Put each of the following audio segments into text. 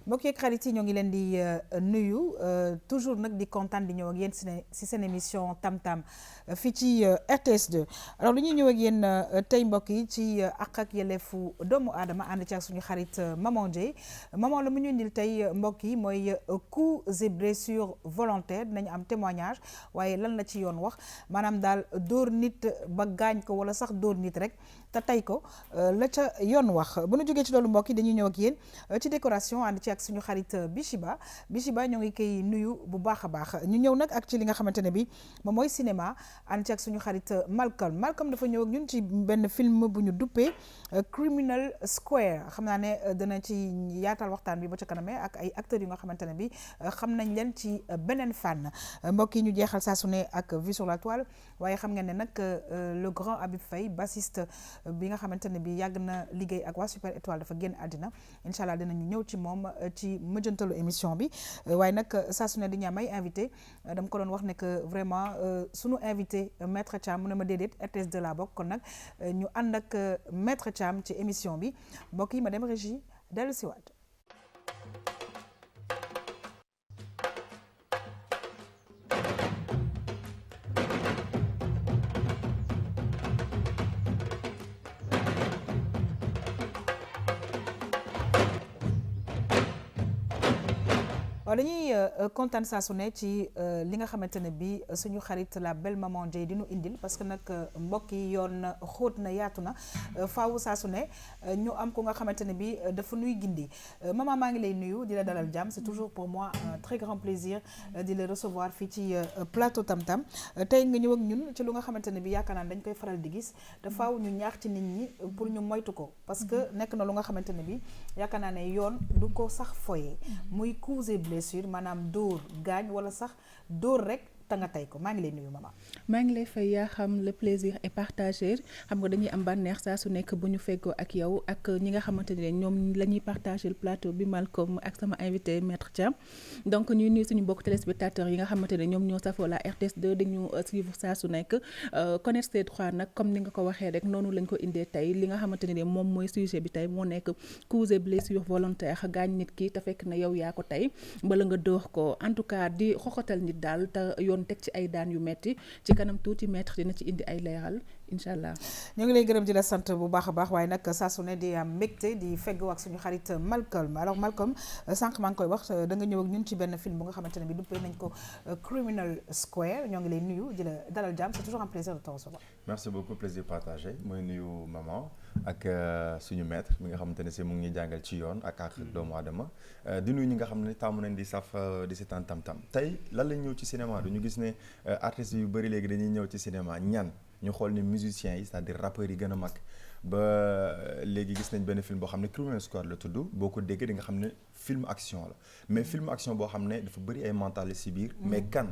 mbokk yeeg xarit yi ñoo ngi leen di nuyu toujours nag di kontaan di ñëw ak yéen si seen émission Tam Tam fii ci RTS2 alors lu ñuy ñëw ak yéen tey mbokk yi ci àq ak yelleefu doomu aadama ànd ci ak suñu xarit Maman Dieye maman la mu ñu indil tey mbokk yi mooy coups et blessures volontaires dinañu am témoignage waaye lan la ci yoon wax maanaam daal dóor nit ba gaañ ko wala sax dóor nit rek te tey ko la ca yoon wax bu ñu jógee ci loolu mbokk yi dañuy ñëw ak yéen ci décoration ànd ci ak suñu xarit Bichiba ñoo ngi koy nuyu bu baax a baax ñu ñëw nag ak ci li nga xamante ne bi moom mooy cinéma ànd ci ak suñu xarit Malcolm dafa ñëw ak ñun ci benn film bu ñu duppee Criminal Square xam naa ne dana ci yaatal waxtaan bi ba ca kaname ak ay acteurs yu nga xamante ne bi xam nañ leen ci beneen fànn mbokk yi ñu jeexal saa su ne ak Vue sur la toile waaye xam ngeen ne nag le grand Habib Faye bassiste bi nga xamante ne bi yàgg na liggéey ak waa Super Étoile dafa génn àddina incha allah dinañu ñëw ci moom ci mëjantalu émission bi waaye nag saa su ne dañu am ay invité dama ko doon wax ne que vraiment sunu invité maître Thiam mu ne ma déedéet RTS2 laa bokk kon nag ñu ànd ak maître Thiam ci émission bi mbokk yi ma dem régie dellu si waat waaw dañuy kontaan saa su ne ci li nga xamante ne bi suñu xarit la belle Maman Dieye di nu indil parce que nag mbokk yi yoon xóot na yaatu na faawu saa su ne ñu am ko nga xamante ne bi dafa nuy gindi maman maa ngi lay nuyu di la dalal jàmm c'est toujours pour moi un très grand plaisir di la recevoir fii ci plateau Tam Tam tey nga ñëw ak ñun ci lu nga xamante ne bi yaakaar naa dañ koy faral di gis te faaw ñu ñaax ci nit ñi pour ñu moytu ko parce que nekk na lu nga xamante ne bi yaakaar naa ne yoon du ko sax foyee muy coups et blessures maanaam dóor gaañ wala sax dóor rek te nga tey ko maa ngi lay nuyu maman. maa ngi lay fay yaa xam le plaisir est partagé xam nga dañuy am bànneex saa su nekk bu ñu feggoo ak yow ak ñi nga xamante ne ñoom la ñuy partagé le plateau bi Malcolm ak sama invité maître Thiam donc ñuy nuyu suñu mbokk téléspectateurs yi nga xamante ne ñoom ñoo safoo la RTS2 dañu suivre saa su nekk connaître ses droits nag comme ni nga ko waxee rek noonu lañ ko indee tey li nga xamante ne moom mooy sujet bi tey moo nekk coups et blessures volontaires gaañ nit ki te fekk na yow yaa ko tey bala nga dóor ko en tout cas di xoxatal nit daal te yoon teg ci ay daan yu metti ci kanam tuuti maître dina ci indi ay leeral incha allah. ñu ngi lay gërëm di la sant bu baax a baax waaye nag saa su ne di am mbégte di feggoo ak suñu xarit Malcolm alors Malcolm sànq maa ngi koy wax da nga ñëw ak ñun ci benn film bu nga xamante ne bi duppee nañ ko Criminal Square ñoo ngi lay nuyu di la dalal jàmm c'est toujours un plaisir de te recevoir. merci beaucoup plaisir partagé mooy nuyu maman ak suñu maître mi nga xamante ne si mu ngi jàngal ci yoon ak doomu aadama di nuyu ñi nga xam ne taamu nañ di saf di seetaan Tam Tam tey lan lañ ñëw ci cinéma du ñu gis ne artistes yu bëri léegi dañuy ñëw ci cinéma ñan ñu xool ni musiciens yi c'est-à-dire rappeurs yi gën a mag ba léegi gis nañ benn film boo xam ne Criminal Square la tudd boo ko déggee di nga xam ne film action la mais film action boo xam ne dafa bëri ay mental ci biir mais kan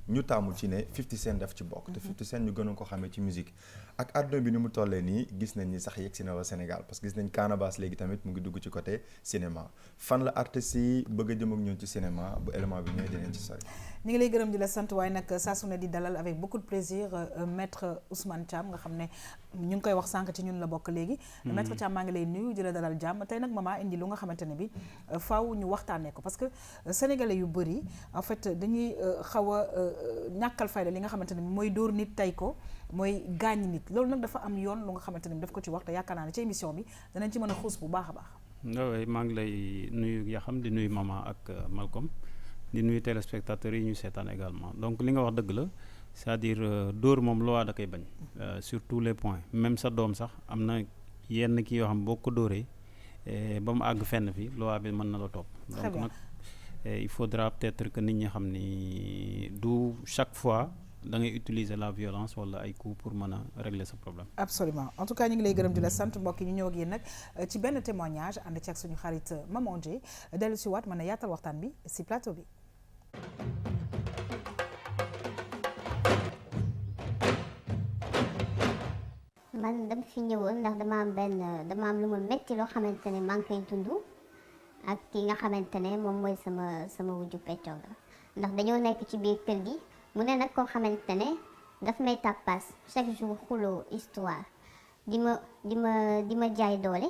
ñu taamul ci ne 50 Cent daf ci bokk te 50 Cent ñu gënoon ko xamee ci musique ak àdduna bi ni mu tollee nii gis nañ ni sax yegg si na wa Sénégal parce que gis nañ Canabasse léegi tamit mu ngi dugg ci côté cinéma fan la artistes yi bëgg a jëm ak ñoom ci cinéma bu élément bi ñëwee dinañ ci sori. ñu ngi lay gërëm di la sant waaye nag saa su ne di dalal avec beaucoup de plaisir maître Ousmane Thiam nga xam ne ñu ngi koy wax sànq ci ñun la bokk léegi. maître Thiam maa ngi lay nuyu di la dalal jàmm tey nag maman indi lu nga xamante ne bi faaw ñu waxtaanee ko parce que sénégalais yu bëri en fait dañuy xaw a ñàkkal fayda li nga xamante ne bi mooy dóor nit tey ko mooy gaañ nit loolu nag dafa am yoon lu nga xamante ne bi daf ko ci wax te yaakaar naa ne ci émission bi danañ ci mën a xuus bu baax a baax. waaw maa ngi lay nuyu yaa xam di nuyu maman ak Malcolm di nuyu téléspectateurs yi ñu seetaan également donc li nga wax dëgg la c'est-à-dire dóor moom loi da koy bañ sur tous les points même sa doom sax am na yenn kii yoo xam boo ko dóoree ba mu àgg fenn fi loi bi mën na la topp donc nag il faudra peut-être que nit ñi xam ni du chaque fois da ngay utiliser la violence wala ay coups pour mën a régler ce problème. absolument en tout cas ñu ngi lay gërëm di la sant mbokk yi ñu ñëw ak yéen nag ci benn témoignage ànd ci ak suñu xarit Maman Dieye dellu si waat mën a yaatal waxtaan bi si plateau bi. man dama fi ñëwoon ndax dama am lu ma métti loo xamante ne maa ngi koy dund ak ki nga xamante ne moom mooy sama wujju pecco nga ndax dañoo nekk ci biir kër gi. mu ne nag koo xamante ne daf may tàppaas chaque jour xuloo histoire di ma jaay doole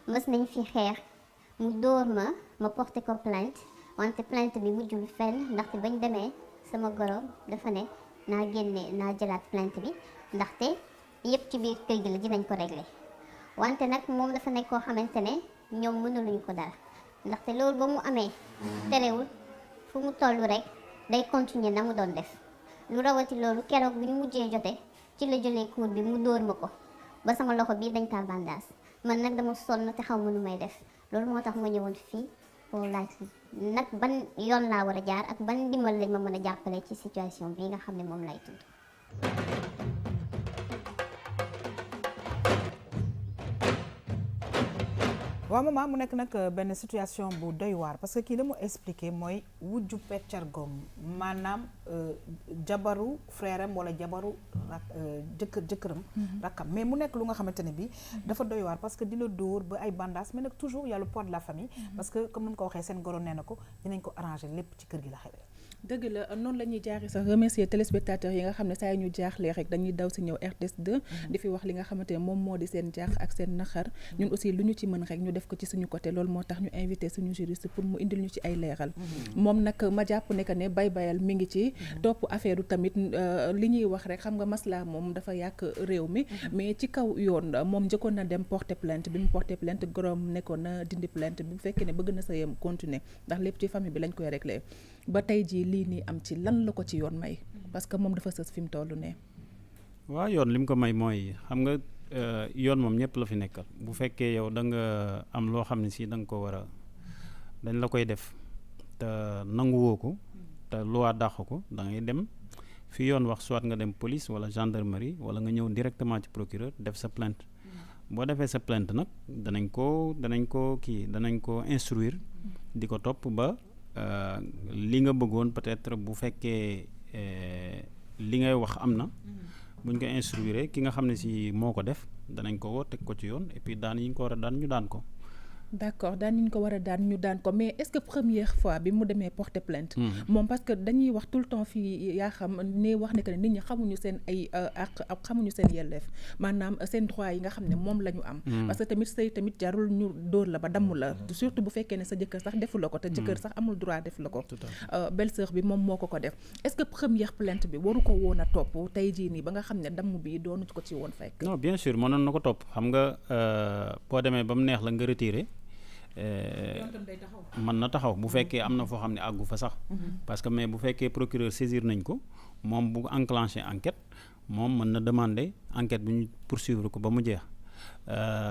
mës nañ fi xeex mu dóor ma porté ko plainte wante plainte bi mujjul fenn ndaxte bañ demee sama goro dafa ne naa jëlaat plainte bi ndaxte yëpp ci biir kër gi la dinañ ko régler wante nag moom dafa nekk koo xamante ne ñoom mënuluñ ko dara ndaxte loolu ba mu amee terewul fu mu toll rek day continuer na mu doon def lu rawati loolu keroog bi ñu mujjee jote ci la jëlee cour bi mu dóor ma ko ba sama loxo bii dañ kaa bandaas man nag dama sonn te xaw ma nu may def loolu moo tax ma ñëwoon fii pour laaj nag ban yoon laa war a jaar ak ban ndimbal lañ ma mën a jàppale ci situation bii nga xam ne moom lay tudd. waaw maman mu nekk nag benn situation bu doy waar parce que kii la mu expliqué mooy wujju peccargoom maanaam jabaru frère am wala jabaru jëkkëram rakkam mais mu nekk lu nga xamante ne bi dafa doy waar parce que di la dóor ba ay bandages mais nag toujours y a le poids de la famille parce que comme ni mu ko waxee seen goro nee na ko dinañ ko arranger lépp ci kër gi la xewee. dëgg la noonu la ñuy jaaree sax remercier téléspectateurs yi nga xam ne saa yu ñu jaaxlee rek dañuy daw si ñëw RTS 2 di fi wax li nga xamante ne moom moo di seen jaax ak seen naxar ñun aussi lu ñu ci mën rek ñu def ko ci suñu côté loolu moo tax ñu invité suñu juriste pour mu indil ñu ci ay leeral moom nag ma jàpp ne que ne bayal mi ngi ci topp affaire u tamit li ñuy wax rek xam nga masla moom dafa yàq réew mi mais ci kaw yoon moom njëkkoon na dem porter plainte bi mu porter plainte gorom nekkoon na dindi plainte bi bu fekkee ne bëgg na sa yem continuer ndax lépp ci famille bi lañ koy réglé ba tey jii lii nii am ci lan la ko ci yoon may parce que moom dafa sës fi mu toll ne waaw yoon li mu ko may mooy xam nga yoon moom ñëpp la fi nekkal bu fekkee yow da nga am loo xam ne si da nga ko war a dañ la koy def te nanguwoo ko te loi dàq ko da ngay dem fi yoon wax soit nga dem police wala gendarmerie wala nga ñëw directement ci procureur def sa plainte boo defee sa plainte nag danañ ko instruire di ko topp ba li nga bëggoon peut-être bu fekkee li ngay wax am na buñ ko instruire ki nga xam ne si moo ko def danañ ko woo teg ko ci yoon et puis daan yi ñu ko war a daan ñu daan ko. d'accord daan ñu ko war a daan ñu daan ko mais est-ce que première fois bi mu demee porter plainte moom parce que dañuy wax tout le temps fii yaa xam ne wax ne que nit ñi xamuñu seen ay àq ak xamuñu seen yelleef maanaam seen droit yi nga xam ne moom la ñu am parce que tamit sëy tamit jarul ñu dóor la ba damm la surtout bu fekkee ne sa jëkkër sax defu la ko te jëkkër sax amul droit def la ko belle-sœur bi moom moo ko def est-ce que première plainte bi waru ko woon a topp tey jii nii ba nga xam ne damm bi doonu ko ci woon fekk non bien sûr mënoon na ko topp xam nga boo demee ba mu neex la nga retiré mën na taxaw bu fekkee am na foo xam ne àggu fa sax parce que mais bu fekkee procureur saisir nañ ko moom bu enclenché enquête moom mën na demander enquête bi ñu poursuivre ko ba mu jeex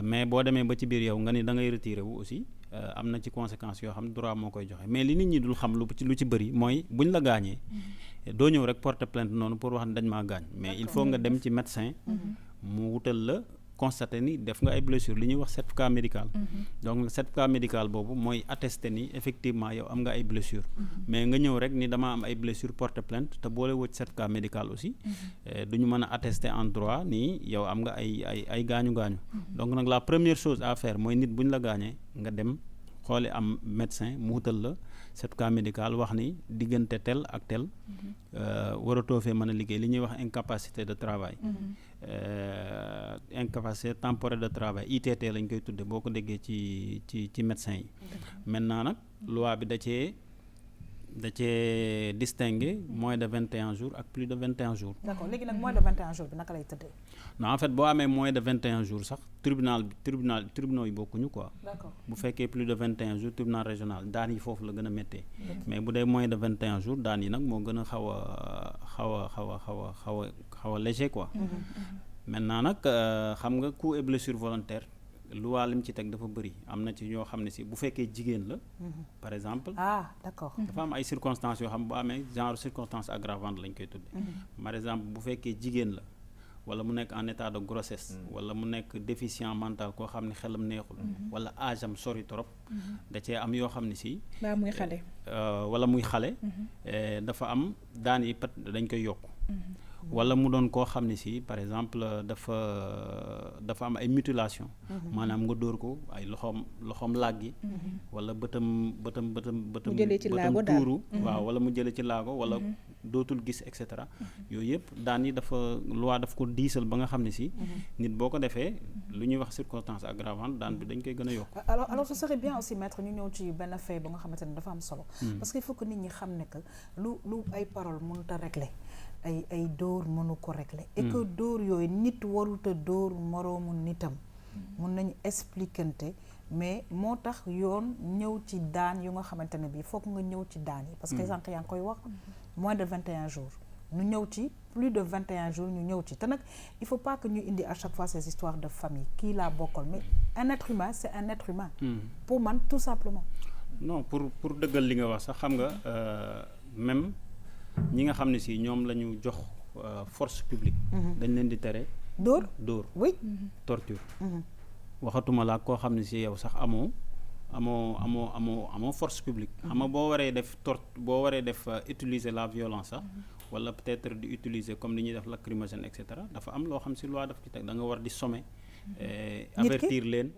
mais boo demee ba ci biir yow nga ni da ngay retiré wu aussi am na ci conséquences yoo xam ne droit moo koy joxe mais li nit ñi dul xam lu ci bëri mooy buñ la gaañee doo ñëw rek porter plainte noonu pour wax ne dañ maa gaañ mais il faut nga dem ci médecin mu wutal la constaté ni def nga ay blessures li ñuy wax certificat médical donc certificat médical boobu mooy attesté ni effectivement yow am nga ay blessures mais nga ñëw rek ni dama am ay blessures porter plainte te boole woo ci certificat médical aussi du ñu mën a attester en droit ni yow am nga ay gaañu-gaañu donc nag la première chose à faire mooy nit bu ñu la gaañee nga dem xooli am médecin mu wutal la certificat médical wax ni diggante tel ak tel waratoo fee mën a liggéey li ñuy wax incapacité de travail incapacité temporaire de travail ITT lañ koy tudde boo ko déggee ci médecin yi maintenant nag loi bi da cee distinguer moins de 21 jours ak plus de 21 jours. d'accord léegi nag moins de 21 jours bi naka lay tëddee. non en fait boo amee moins de 21 jours sax tribunaux yi bokkuñu quoi. d'accord bu fekkee plus de 21 jours tribunal régional daan yi foofu la gën a méttee. mais bu dee moins de 21 jours daan yi nag moo gën a xaw a léger quoi. maintenant nag xam nga coup et blessure volontaire loi lim ci teg dafa bëri am na ci ñoo xam ne si bu fekkee jigéen la. par exemple. d'accord. dafa am ay circonstances yoo xam bu amee genre circonstance aggravante lañ koy tudde par exemple bu fekkee jigéen la wala mu nekk en état de grossesse. wala mu nekk déficient mental koo xam ne xelam neexul. wala âge am sori trop. da cee am yoo xam ne si. baa muy xale. wala muy xale. dafa am daan yi dañ koy yokk. wala mu doon koo xam ne si par exemple dafa am ay mutilation maanaam nga dóor ko ay loxoom làggi wala bëtam mu jëlee ci laago daal tuuru waaw wala mu jëlee ci laago wala dootul gis et cetera yooyu yëpp daan yi dafa loi daf ko diisal ba nga xam ne si nit boo ko defee lu ñuy wax circonstance aggravante daan bi dañ koy gën a yokk. alors ce serait bien aussi maître ñu ñëw ci benn fait ba nga xamante ne dafa am solo parce que il faut que nit ñi xam ne que lu ay parole mënut a régler ay dóor mënu ko régler et que dóor yooyu nit warut a dóor moroomu nitam mun nañu expliquante mais moo tax yoon ñëw ci daan yu nga xamante ne bii foog nga ñëw ci daan yi parce que sànq yaa ngi koy wax moins de 21 jours ñu ñëw ci plus de 21 jours ñu ñëw ci te nag il faut pas que ñu indi à chaque fois ces histoires de famille kii laa bokkal mais un être humain c'est un être humain pour man tout simplement non pour dëggal li nga wax sax xam nga même ñi nga xam ne si ñoom la ñu jox force publique dañ leen di tere dóor oui torture waxatuma laa koo xam ne si yow sax amoo force publique xam nga boo waree def utiliser la violence sax wala peut-être di utiliser comme li ñuy def lacrymogène et cetera dafa am loo xam si loi daf ci teg da nga war di sommer avertir leen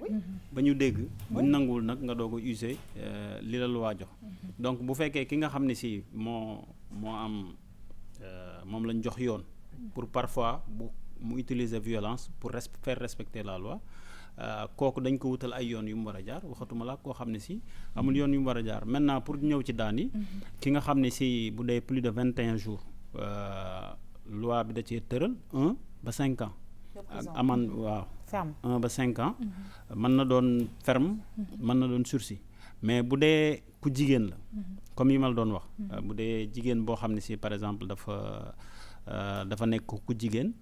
ba ñu dégg bu ñu nanguwul nag nga doog a user li la loi jox donc bu fekkee ki nga xam ne si moo am moom lañ jox yoon pour parfois mu utiliser violence pour faire respecter la loi kooku dañ ko wutal ay yoon yu mu war a jaar waxatuma la koo xam ne si amul yoon yu mu war a jaar maintenant pour ñëw ci daan yi ki nga xam ne si bu dee plus de 21 jours loi bi da cee tëral 1 ba 5 ans ak amende waaw 1 ba 5 ans mën na doon ferme mën na doon sursis mais bu dee ku jigéen la comme yi ma la doon wax bu dee jigéen boo xam ne si par exemple dafa nekk ku jigéen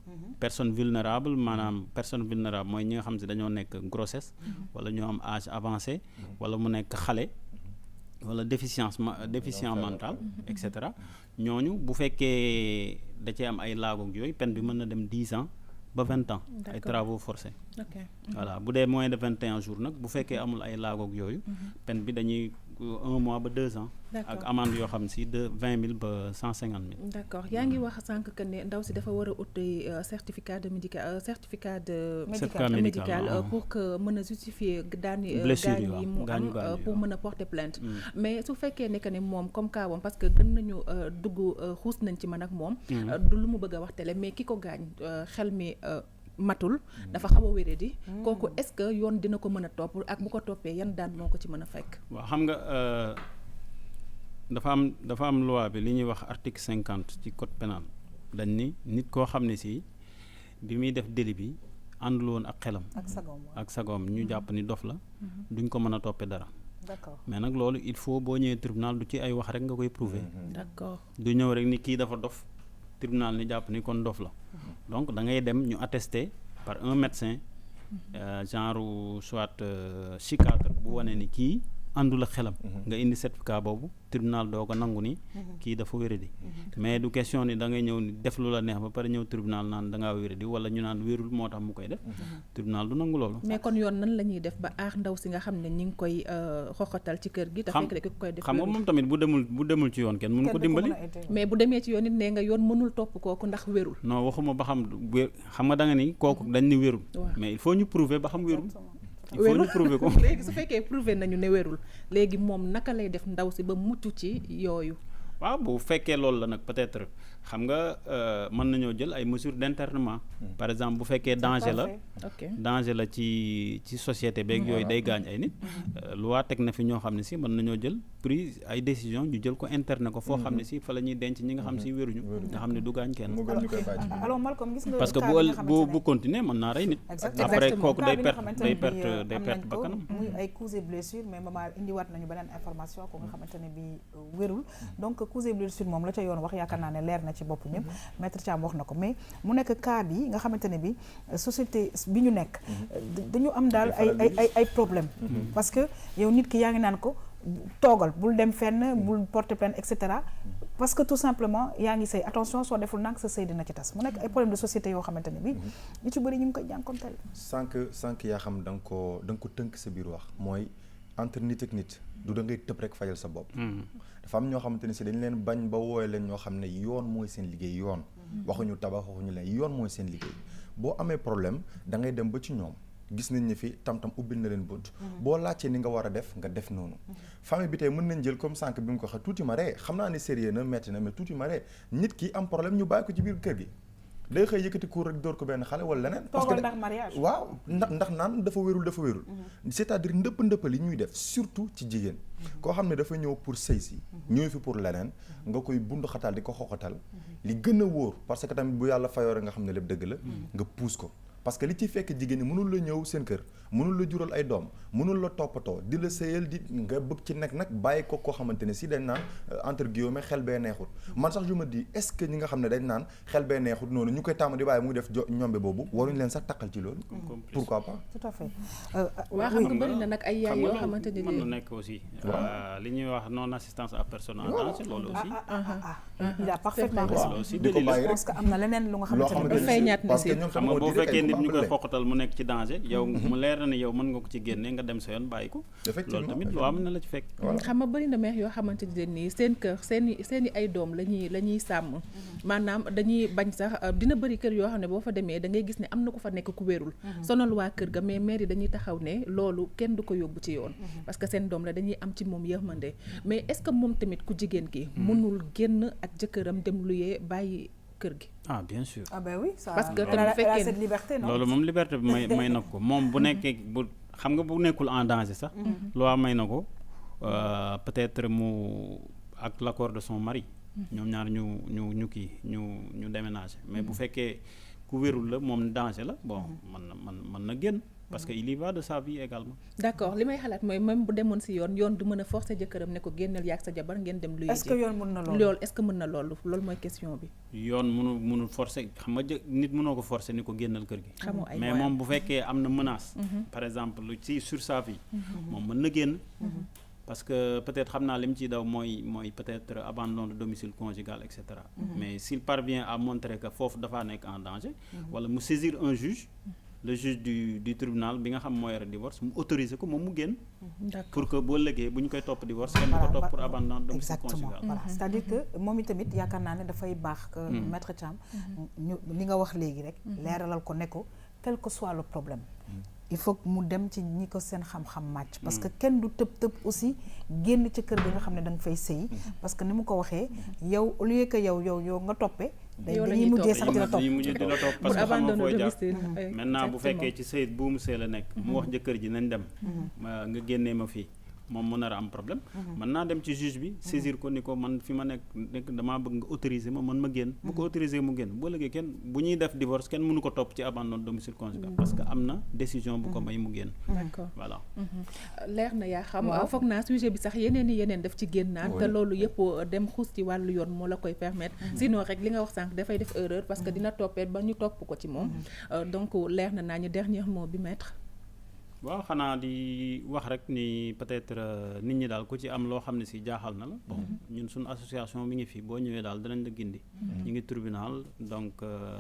personne vulnérable maanaam personne vulnérable mooy ñi nga xam si dañoo nekk grossesse wala ñoo am âge avancé wala mu nekk xale wala déficient mental et cetera ñooñu bu fekkee da cee am ay laagoog yooyu peine bi mën na dem 10 ans ba 20 ans ay travaux forcés voilà bu dee moins de 21 jours nag bu fekkee amul ay laagoog yooyu peine bi dañuy 1 mois ba 2 ans ak amende yoo xam si de 20 000 ba 150 000 d'accord yaa ngi wax sànq que ne ndaw si dafa war a uti certificat médical pour que mën a justifier gaañ yi mu am pour mën a porter plainte mais su fekkee ne que ne moom comme kaawam parce que gën nañu dugg xuus nañ ci man ak moom du lu mu bëgg a wax télé mais ki ko gaañ xel mi matul dafa xaw a wéradi kooku est-ce que yoon dina ko mën a topp ak bu ko toppee yan daan moo ko ci mën a fekk waaw xam nga dafa am loi bi li ñuy wax article 50 ci code pénal dañ ni nit koo xam ne si bi muy def délit bi àndul woon ak xelam ak sagoom ñu jàpp ni dof la duñ ko mën a toppee dara d'accord mais nag loolu il faut boo ñëwee tribunal du ci ay wax rek nga koy prouver d'accord du ñëw rek ni kii dafa dof tribunal ni jàpp ni kon dof la donc da ngay dem ñu attester par un médecin genre soit psychiatre bu wane ni kii àndul ak xelam nga indi certificat boobu tribunal doo ko nangu ni kii dafa wéradi mais du question ni da ngay ñëw ni def lu la neex ba pare ñëw tribunal naan da ngaa wéradi wala ñu naan wérul moo tax mu koy def tribunal du nangu loolu mais kon yoon nan la ñuy def ba aar ndaw si nga xam ne ñi ngi koy xoxatal ci kër gi te fekk rek ki koy def xam nga moom tamit bu demul ci yoon kenn mënu ko dimbali mais bu demee ci yoon it nee nga yoon mënul topp kooku ndax wérul non waxuma ba xam nga da nga ni kooku dañ ni wérul mais il faut ñu prouver ba xam wérul il faut ñu prouver ko léegi su fekkee prouver nañu ne wérul léegi moom naka lay def ndaw si ba mucc ci yooyu waaw bu fekkee loolu la nag peut-être xam nga mën nañoo jël ay mesures d'internement par exemple bu fekkee danger la ci société beeg yooyu day gaañ ay nit loi teg na fi ñoo xam ne si mën nañoo jël prise ay décision ñu jël ko interner ko foo xam ne si fa la ñuy denc ñi nga xam si wéruñu nga xam ne du gaañ kenn alors Malcolm gis nga parce que bu continuer mën naa rey nit après kooku day perte bakkanam muy ay coups et blessures mais maman indiwaat nañu beneen information ko nga xamante ne bi wérul donc coups et blessures moom la ca yoon wax yaakaar naa ne leer na ci bopp ñëpp maître Thiam wax na ko mais mu nekk cas bi nga xamante ne bi société bi ñu nekk dañu am daal ay problème parce que yow nit ki yaa ngi naan ko toogal bul dem fenn bul porter plainte et cetera parce que tout simplement yaa ngi say attention soo deful nag sa sëy dina ci tas mu nekk ay problème de société yoo xamante ne bi ñu ci bëri ñu ngi koy jànkonteel sànq yaa xam da nga ko tënk sa biir wax mooy entre nit ak nit du da ngay tëb rek fajal sa bopp dafa am ñoo xamante ne si dañ leen bañ ba wooye leen ñoo xam ne yoon mooy seen liggéey yoon waxuñu tabax waxuñu leen yoon mooy seen liggéey boo amee problème da ngay dem ba ci ñoom gis nañ ne fi tam-tam ubbil na leen bunt boo laajtee ni nga war a def nga def noonu famille bi tey mën nañ jël comme sànq bi mu ko waxee tuuti ma ree xam naa ne sérieux na metti na mais tuuti ma ree nit ki am problème ñu bàyyi ko ci biir kër gi day xëy yëkkati kuur rek door ko benn xale wala leneen parce que ndax mariage waaw ndax naan dafa wérul c'est-à-dire ndëpp yi ñuy def surtout ci jigéen koo xam ne dafa ñëw pour sëy si ñëw fi pour leneen nga koy bund xatal di ko xoxatal li gën a wóor parce que tamit bu yàlla fayoo rek nga xam ne lépp dëgg la nga puus ko parce que li ci fekk jigéen ñi mënul la ñëw seen kër mënul la jural ay doom mënul la toppatoo di la sëyal di nga bëgg ci nekk nag bàyyi ko koo xamante ne si dañ naan entre guillemets xel bee neexut man sax je me dis est-ce que ñi nga xam ne dañ naan xel bee neexut noonu ñu koy tàmm di bàyyi muy def ñombe boobu waruñ leen sax takkal ci loolu pourquoi pas tout à fait waa xam nga bëri na nag ay yaay yoo xamante ne mën na nekk aussi li ñuy wax non assistance à personne en danger loolu aussi il a parfaitement raison aussi di ko bàyyi je pense que am na leneen lu nga xamante ne feeñaat na parce si que ñoom xam nga boo fekkee nit ñu koy xoqatal mu nekk ci danger yow mu leer na ne yow mën nga ko ci génne nga dem sa yoon bàyyi ko loolu tamit loo am na la ci fekk xam nga bëri na mère yoo xamante ne nii seen kër seen i ay doom la ñuy sàmm maanaam dañuy bañ sax dina bëri kër yoo xam ne boo fa demee da ngay gis ne am na ku fa nekk ku wérul sonal waa kër ga mais mère yi dañuy taxaw ne loolu kenn du ko yóbbu ci yoon parce que seen doom la dañuy am ci moom yërmande mais est-ce que moom tamit ku jigéen ki mënul génn ak jëkkëram dem luyee bàyyi kër gi bien sûr ben oui ça parce que elle a cette liberté non loolu moom liberté bi may na ko moom bu nekkee bu xam nga bu nekkul en danger sax loi may na ko peut-être mu ak l'accord de son mari ñoom ñaar ñu déménager mais bu fekkee ku wérul la moom danger la bon mën na génn parce que il y va de sa vie également. d'accord li may xalaat mooy même bu demoon si yoon du mën a forcer jëkkëram ne ko génneel yaag sa jabar ngeen dem. luy est-ce que yoon mën na loolu loolu est-ce que mën na loolu mooy question bi. yoon mënul forcer xam nga nit mënoo ko forcer ni ko génnal kër gi. xamoo ay mais moom bu fekkee am na menace. par exemple ci sur sa vie. moom mën na génn. parce que peut-être xam naa li mu ciy daw mooy peut-être abandon de domicile conjugal et cetera. mais s'il parvient à montrer que foofu dafaa nekk en danger. wala mu saisir un juge. le juge du tribunal bi nga xam moo yore divorce mu autoriser ko moom mu génn. pour que boo lëggee bu ñu koy topp divorce kenn du ko topp pour abandon de domicile conjugal. voilà c'est-à-dire que moom itamit yaakaar naa ne dafay baax que maître Thiam ñu li nga wax léegi rek leeralal ko ne ko quel que soit le problème il faut que mu dem ci ñi ko seen xam-xam màcc parce que kenn du tëb aussi génn ci kër gi nga xam ne da nga fay sëy parce que ni mu ko waxee yow au lieu que yow nga toppee dañuy mujjee sax di la topp parce que xam nga fooy jaar maintenant bu fekkee ci sëyit buumu sëy la nekk mu wax jëkkër ji nañ dem nga génnee ma fii moom mu nar a am problème mën naa dem ci juge bi saisir ko ni ko man fi ma nekk damaa bëgg nga autoriser ma man ma génn bu ko autoriser mu génn boo léegi kenn bu ñuy def divorce kenn mënu ko topp ci abandon de domicile conjugal parce que am na décision bu ko may mu génn d'accord voilà leer na yaa xam foog naa sujet bi sax yeneen daf ci génnaat te loolu yëpp dem xuus ci wàllu yoon moo la koy permettre sinon rek li nga wax sànq dafay def erreur parce que dina toppee ba ñu topp ko ci moom donc leer na naa ñu dernier mot bi maître waaw xanaa di wax rek ni peut-être nit ñi daal ku ci am loo xam ne si jaaxal na la bon ñun suñu association mi ngi fi boo ñëwee daal danañ la gindi ñu ngi tribunal donc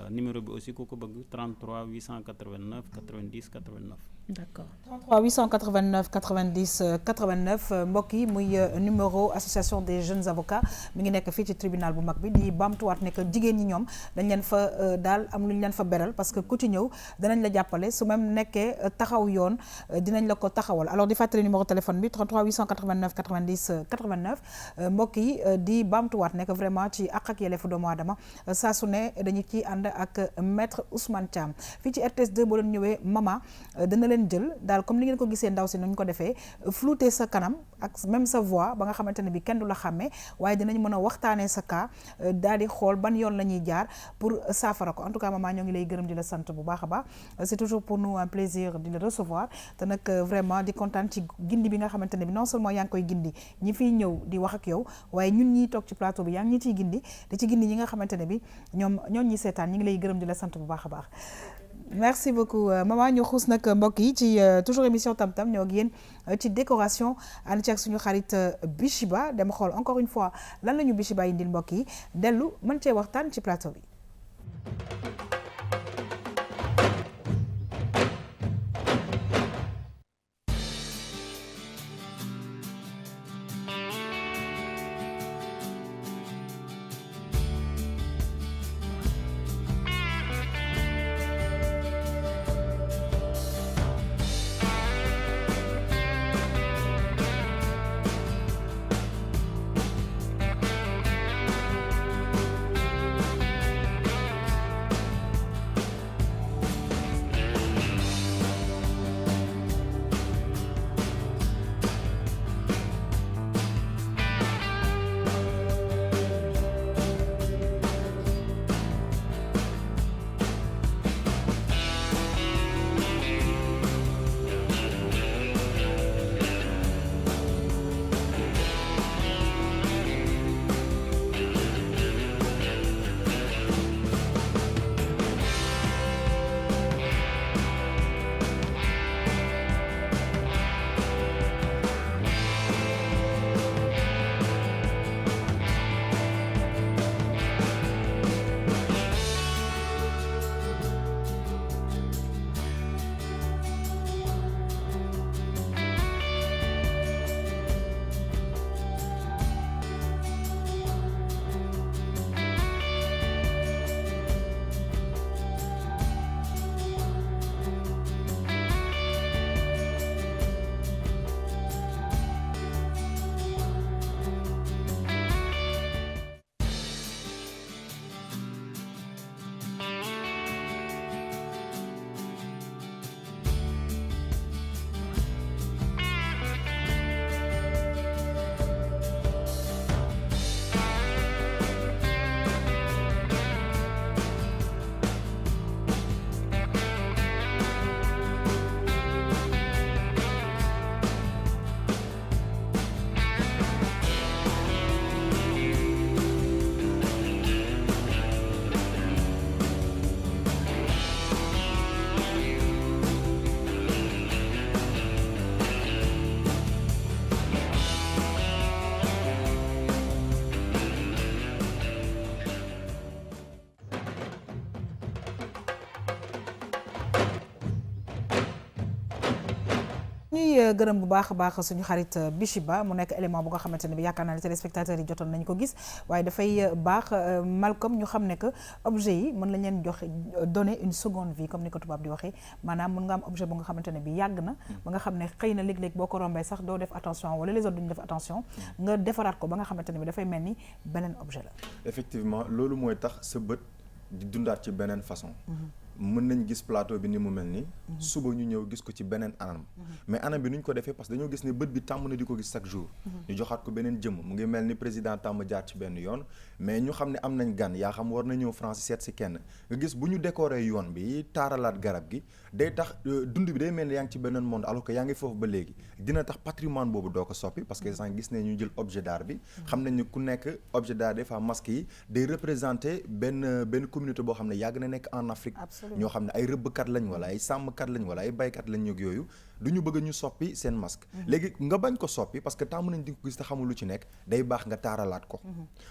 numéro bi aussi ku ko bëgg 33 889 90 89 d'accord 33 889 90 89 mbokk yi muy numéro association des jeunes avocats mi ngi nekk fii ci tribunal bu mag bi di bamtuwaat ne que jigéen ñi ñoom dañ leen fa daal am lu ñu leen fa beral parce que ku ci ñëw danañ la jàppale su même nekkee taxaw yoon dinañ la ko taxawal alors di fàttali numéro téléphone bi 33 889 90 89 mbokk yi di bamtuwaat ne que vraiment ci àq ak yelleefu doomu aadama saa su ne dañu ciy ànd ak maître Ousmane Thiam fii ci RTS 2 boo leen ñëwee mama dana leen jël daal comme li ngeen ko gisee ndaw si nuñ ko defee flouter sa kanam ak même sa voix ba nga xamante ne bi kenn du la xàmmee waaye dinañ mën a waxtaanee sa cas daal di xool ban yoon la ñuy jaar pour saafara ko en tout cas maman ñoo ngi lay gërëm di la sant bu baax a baax c'est toujours pour nous un plaisir de le recevoir te nag vraiment di kontaan ci gindi bi nga xamante ne bi non seulement yaa ngi koy gindi ñi fiy ñëw di wax ak yow waaye ñun ñiy toog ci plateau bi yaa ngi ñi ciy gindi di ci gindi ñi nga xamante ne bi ñoom ñi seetaan ñi ngi lay gërëm di la sant bu baax a baax merci beaucoup maman ñu xuus nag mbokk yi ci toujours émission Tam Tam ñoo ak yéen ci décoration ànd ci ak suñu xarit Bichiba dem xool encore une fois lan la ñu Bichiba indil mbokk yi dellu mën cee waxtaan ci plateau bi ñuy gërëm bu baax a baax suñu xarit Bichiba mu nekk élément bu nga xamante ne bi yaakaar naa ne téléspectateurs yi jotoon nañu ko gis waaye dafay baax Malcolm ñu xam ne que objet yi mën lañ leen joxe donner une seconde vie comme ni ko tubaab di waxee maanaam mën nga am objet bu nga xamante ne bi yàgg na ba nga xam ne xëy na léeg-léeg boo ko rombee sax doo def attention wala les autres duñu def attention nga defaraat ko ba nga xamante ne bi dafay mel ni beneen objet la. effectivement loolu mooy tax sa bët di dundaat ci beneen façon. mën nañ gis plateau bi ni mu mel ni suba ñu ñëw gis ko ci beneen anam mais anam bi nu ñu ko defee parce que dañoo gis ne bët bi tàmm na di ko gis chaque jour ñu joxaat ko beneen jëmm mu ngi mel ni président tàmm jaar ci benn yoon mais ñu xam ne am nañ gan yaa xam war na ñëw France seet si kenn nga gis bu ñu décorer yoon bi taaralaat garab gi day tax dund bi day mel ni yaa ngi ci beneen monde alors que yaa ngi foofu ba léegi dina tax patrimoine boobu doo ko soppi parce que sànq gis ne ñu jël objet d'art bi xam nañ ni ku nekk objet d'art des fois masque yi day représenter benn communauté boo xam ne yàgg na nekk en Afrique ñoo xam ne ay rëbbkat lañ wala ay sàmmkat lañ wala ay baykat lañ ñog yooyu du ñu bëgg ñu soppi seen masque léegi nga bañ ko soppi parce que tàmm nañ di ko gis te xamul lu ci nekk day baax nga taaralaat ko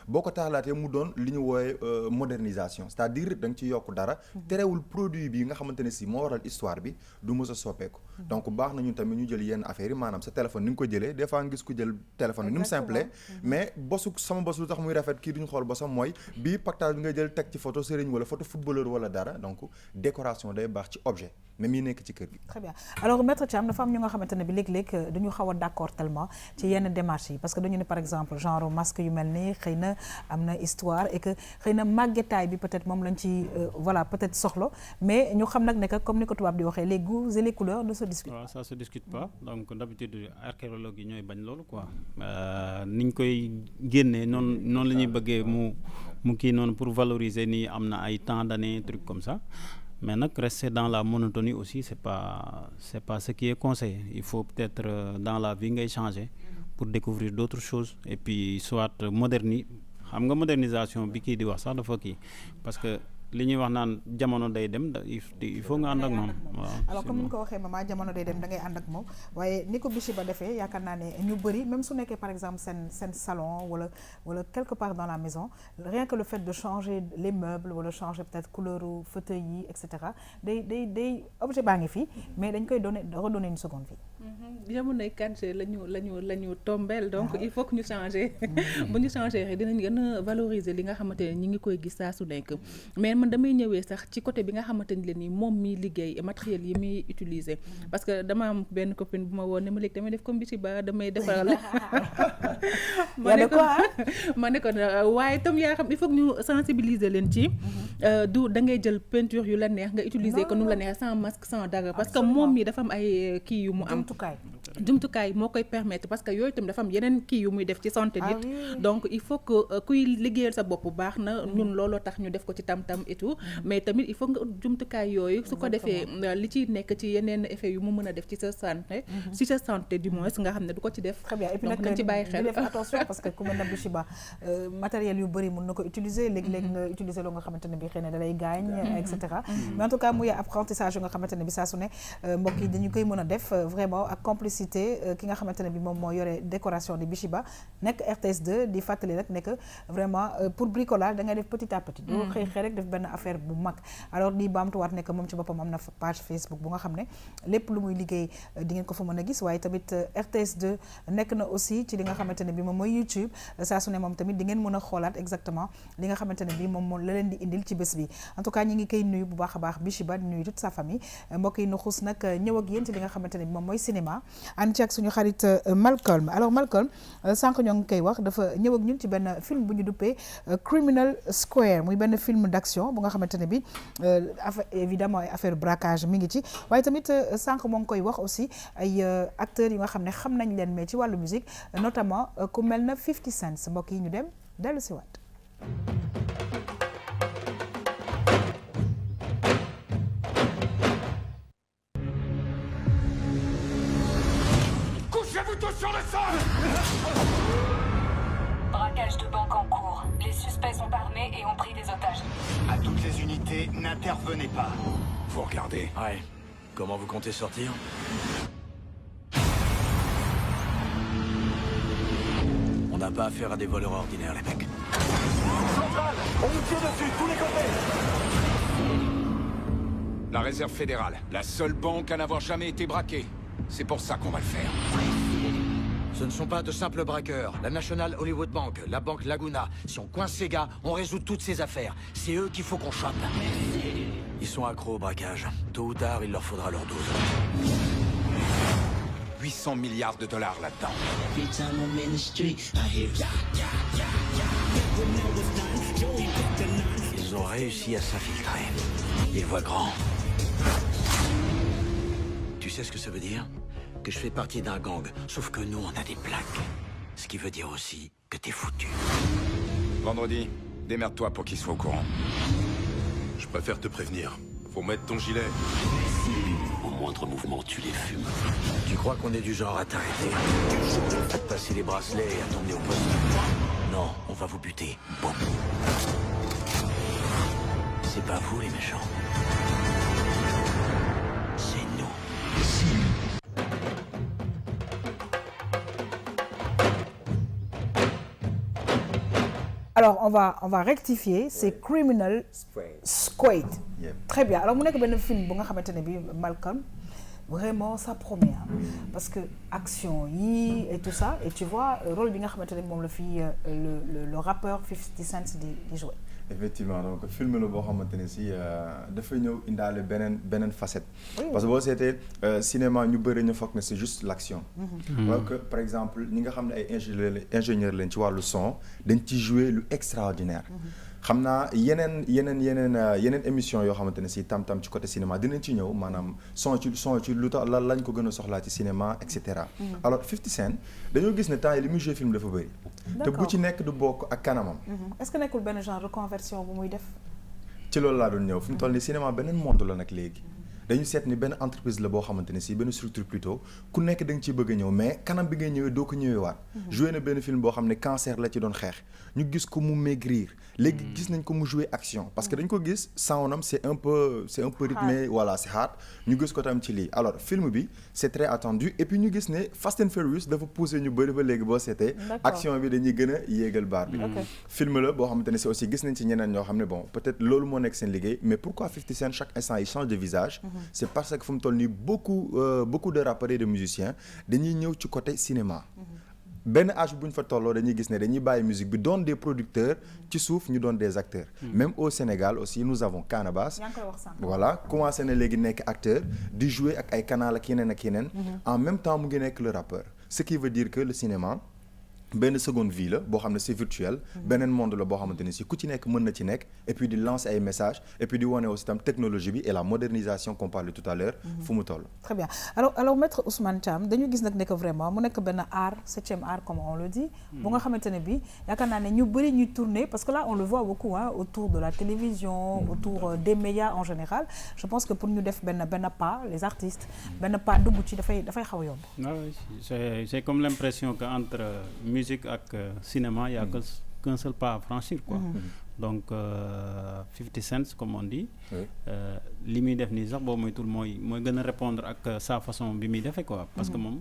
boo ko taaralaatee mu doon li ñu woowe modernisation c'est-à-dire da nga ci yokk dara terewul produit bi nga xamante ne si moo waral histoire bi du mës a soppeeku donc baax na ñun tamit ñu jël yenn affaires yi maanaam sa téléphone ni nga ko jëlee des fois nga gis ku jël téléphone bi ni mu simple mais bosu sama bos lu tax muy rafet kii duñu xool bosam mooy bii pactage bi nga jël teg ci photo sëriñ wala photo footballeur wala dara donc décoration day baax ci objet même yi nekk ci kër gi. très bien alors maître Thiam dafa am ñu nga xamante ne bi léeg-léeg dañu xaw a d'accord tellement ci yenn démarches yi parce que dañu ne par exemple genre masque yu mel ni xëy na am na histoire et que xëy na màggetaay bi peut-être moom lañ ci voilà peut-être soxla mais ñu xam nag ne que comme ni ko tubaab di waxee les goûts et les couleurs ne se discutent. waaw ça se discute pas donc d'habitude archéologue yi ñooy bañ loolu quoi niñ koy génnee noonu la ñuy bëggee mu kii noonu pour valoriser ni am na ay temps d'années trucs comme ça. mais nag rester dans la monotonie aussi c'est pas ce qui est conseillé il faut peut-être dans la vie ngay changer pour découvrir d'autres choses et puis soit xam nga modernisation bi kii di wax sax dafa kii parce que li ñuy wax naan jamono day dem il faut nga ànd ak moom waaw alors comme ni ñu ko waxee maman jamono day dem da ngay ànd ak moom waaye ni ko Bichiba defee yaakaar naa ne ñu bëri même su nekkee par exemple seen salon wala quelque part dans la maison rien que le fait de changer les meubles wala changer peut-être couleur fauteuil yi et cetera day objet baa ngi fii mais dañ koy redonner une seconde vie. jamonoy Kanché lañu tombeel donc il faut que ñu changer bu ñu changer rek dinañ gën a valoriser li nga xamante ne ñi ngi koy gis saa su nekk mais man damay ñëwee sax ci côté bi nga xamante ni nii moom miy liggéey matériel yi muy utiliser parce que dama am benn copine bu ma woon ne ma léegi damay def comme Bichiba damay defaral ma ne ko waaye tam yaa xam il faut que ñu sensibiliser leen ci du da ngay jël peinture yu la neex nga utiliser ko nu la neex sans masque sans dara parce que moom mi dafa am ay kii yu mu am jumtukaay moo koy permettre parce que yooyu tam dafa am yeneen kii yu muy def ci santé nit donc il faut que kuy liggéeyal sa bopp baax na ñun looloo tax ñu def ko ci tam-tam et tout mais tamit il faut nga jumtukaay yooyu su ko defee li ci nekk ci yeneen effet yu mu mën a def ci sa santé du moins nga xam ne du ko ci def. très bien et puis nag ci bàyyi xel def attention parce que ku mel ne Bichiba matériel yu bëri mën na ko utiliser léegi-léegi nga utiliser loo nga xamante ne bi xëy na da lay gaañ et cetera mais en tout cas muy apprentissage yu nga xamante ne bi saa su ne mbokk yi dañu koy mën a def vraiment ak complicité ki nga xamante ne bi moom moo yore décoration de Bichiba nekk RTS2 di fàttali rek nekk vraiment pour bricolage da ngay def petit à petit doo xëy rek def benn affaire bu mag alors di baamtuwaat nekk moom ci boppam am na page Facebook bu nga xam ne lépp lu muy liggéey di ngeen ko fa mën a gis waaye tamit RTS2 nekk na aussi ci li nga xamante ne bi moom mooy YouTube saa su ne moom tamit di ngeen mën a xoolaat exactement li nga xamante ne bi moom la leen di indil ci bés bi en tout cas ñi ngi koy nuyu bu baax a baax Bichiba di nuyu toute sa famille mbokk yi nu xuus nag ñëw ak yéen ci li nga xamante ne bi moom mooy cinéma ànd ci ak suñu xarit Malcolm alors Malcolm sànq ñoo ngi koy wax dafa ñëw ak ñun ci benn film bu ñu duppee Criminal Square muy benn film d'action bu nga xamante ne bi évidemment ay affaire braquage mi ngi ci waaye tamit sànq moo ngi koy wax aussi ay acteurs yi nga xam ne xam nañ leen mais ci wàllu musique notamment ku mel na 50 Cent mbokk yi ñu dem dellu si waat. Couchez-vous tous sur le sol! Braquage de banque en cours. Les suspects sont armés et ont pris des otages. À toutes les unités, n'intervenez pas. Vous regardez. Ouais. Comment vous comptez sortir? On n'a pas affaire à des voleurs ordinaires, les mecs. Centrale! On nous tire dessus, tous les côtés! La réserve fédérale, la seule banque à n'avoir jamais été braquée. C'est pour ça qu'on va le faire. Ce ne sont pas de simples braqueurs. La National Hollywood Bank, la banque Laguna. Si on coince ces gars, on résout toutes ces affaires. C'est eux qu'il faut qu'on chope. Ils sont accros au braquage. Tôt ou tard, il leur faudra leur dose. 800 milliards de dollars là-dedans. Ils ont réussi à s'infiltrer. Ils voient grand. Tu sais ce que ça veut dire? Que je fais partie d'un gang, sauf que nous, on a des plaques. Ce qui veut dire aussi que t'es foutu. Vendredi, démerde-toi pour qu'ils soient au courant. Je préfère te prévenir. Faut mettre ton gilet. Au moindre mouvement, tu les fumes. Tu crois qu'on est du genre à t'arrêter? À te passer les bracelets et à t'emmener au poste? Non, on va vous buter. Bon. C'est pas vous les méchants. C'est nous. Alors on va rectifier, c'est Criminal Squad. Très bien. Alors mu nekk benn film bu nga xamante ne bi Malcolm vraiment ça promet parce que action yi et tout ça et tu vois rôle bi nga xamante ne moom la fii le rappeur 50 Cent di jouer. Effectivement donc film la boo xamante ne si dafay ñëw indaale beneen facette. Parce que boo seetee cinéma ñu bëri ñu foog ne c'est juste l'action. Alors que par exemple ñi nga xam ne ay ingénieur lañ ci wàllu son dañ ci jouer lu extraordinaire. xam naa yeneen émission yoo xamante ne si tam-tam ci côté cinéma dinañ ci ñëw maanaam son ci lu tax lan lañ ko gën a soxlaa ci cinéma et cetera. Alors 50 Cent dañoo gis ne temps yi li muy joué film dafa bëri. te bu ci nekk du bokk ak kanamam. est-ce que nekkul benn genre reconversion bu muy def. ci loolu laa doon ñëw fi mu toll nii cinéma beneen monde la nag léegi. dañu seet ni benn entreprise la boo xamante ne si benn structure plutôt ku nekk da nga ciy bëgg a ñëw mais kanam bi ngay ñëwee doo ko ñëwee waat. joué na benn film boo xam ne cancer la ci doon xeex ñu gis ko mu maigrir léegi gis nañ ko mu jouer action parce que dañ ko gis soundam c'est un peu rythmé voilà c'est hard ñu gis ko tam ci lii alors film bi c'est très attendu et puis ñu gis ne Fast and Furious dafa poussé ñu bëri ba léegi boo seetee action bi dañuy gën a yéegal baar bi film la boo xamante ne si aussi gis nañ ci ñeneen ñoo xam ne bon peut-être loolu moo nekk seen liggéey mais pourquoi 50 Cent chaque instant il change de visage c'est parce que fu mu toll nii beaucoup de rappeurs et de musiciens dañuy ñëw ci côté cinéma benn âge bu ñu fa tolloo dañuy gis ne dañuy bàyyi musique bi doon des producteurs ci suuf ñu doon des acteurs même au Sénégal aussi nous avons Canabasse voilà commencé na léegi nekk acteur di jouer ak ay canal ak yeneen en même temps mu ngi nekk le rappeur ce qui veut dire que le cinéma benn seconde vie la boo xam ne c'est virtuel beneen monde la boo xamante ne si ku ci nekk mën na ci nekk et puis di lancer ay messages et puis di wane aussi tam technologie bi et la modernisation qu'on parlait tout à l'heure fu mu toll. Très bien alors maître Ousmane Thiam dañu gis nag ne que vraiment mu nekk benn art 7e art comme on le dit bu nga xamante ne bi yaakaar naa ne ñu bëri ñuy tourner parce que là on le voit beaucoup autour de la télévision autour des médias en général je pense que pour ñu def benn pas les artistes benn pas dugg ci dafay xaw a yomb. C'est comme l'impression que entre musique ak cinéma il y a qu'un seul pas à franchir quoi. Donc 50 Cent comme on dit li muy def nii sax boobu moytul mooy gën a répondre ak sa façon bi muy defee quoi parce que moom